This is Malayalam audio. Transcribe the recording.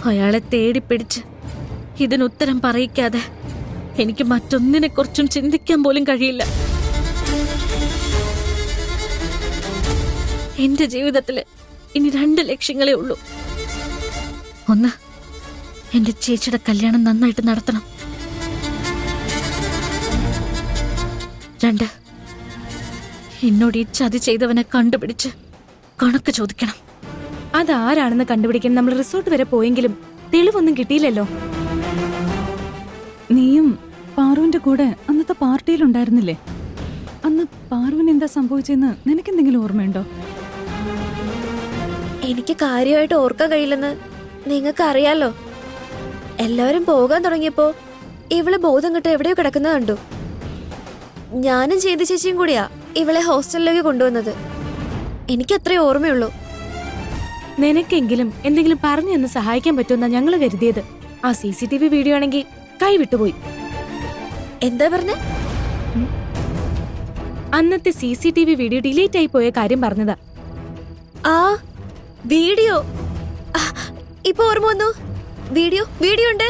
അയാളെ തേടിപ്പിടിച്ച് ഇതിനുത്തരം പറയിക്കാതെ എനിക്ക് മറ്റൊന്നിനെ കുറിച്ചും ചിന്തിക്കാൻ പോലും കഴിയില്ല. എന്റെ ജീവിതത്തില് ഇനി 2 ലക്ഷ്യങ്ങളേ ഉള്ളൂ. ഒന്ന്, എന്റെ ചേച്ചിയുടെ കല്യാണം നന്നായിട്ട് നടത്തണം. 2, എന്നോട് ഈ ചതി ചെയ്തവനെ കണ്ടുപിടിച്ച് കണക്ക് ചോദിക്കണം. അതാരാണെന്ന് കണ്ടുപിടിക്കാൻ നമ്മൾ റിസോർട്ട് വരെ പോയെങ്കിലും തെളിവൊന്നും കിട്ടിയില്ലല്ലോ. നീയും പാറുവിന്റെ കൂടെ അന്നത്തെ പാർട്ടിയിലുണ്ടായിരുന്നില്ലേ? അന്ന് പാറുവിന് എന്താ സംഭവിച്ചെന്ന് നിനക്കെന്തെങ്കിലും ഓർമ്മയുണ്ടോ? എനിക്ക് കാര്യമായിട്ട് ഓർക്കാൻ കഴിയില്ലെന്ന് നിങ്ങൾക്ക് അറിയാലോ. എല്ലാവരും പോകാൻ തുടങ്ങിയപ്പോ ഇവളെ ബോധം കിട്ട എവിടെയോ കിടക്കുന്നത് കണ്ടു. ഞാനും ചെയ്തി ചേച്ചിയും കൂടിയാ ഇവളെ ഹോസ്റ്റലിലേക്ക് കൊണ്ടുവന്നത്. എനിക്ക് അത്രേ ഓർമ്മയുള്ളൂ. നിനക്കെങ്കിലും എന്തെങ്കിലും പറഞ്ഞു എന്ന് സഹായിക്കാൻ പറ്റുമെന്നാ ഞങ്ങൾ കരുതിയത്. ആ CCTV വീഡിയോ ആണെങ്കിൽ കൈവിട്ടുപോയി. എന്താ പറഞ്ഞ? അന്നത്തെ CCTV വീഡിയോ ഡിലീറ്റ് ആയി പോയ കാര്യം പറഞ്ഞതാ. ആ വീഡിയോ ഇപ്പൊ ഓർമ്മ വന്നു. വീഡിയോ ഉണ്ട്.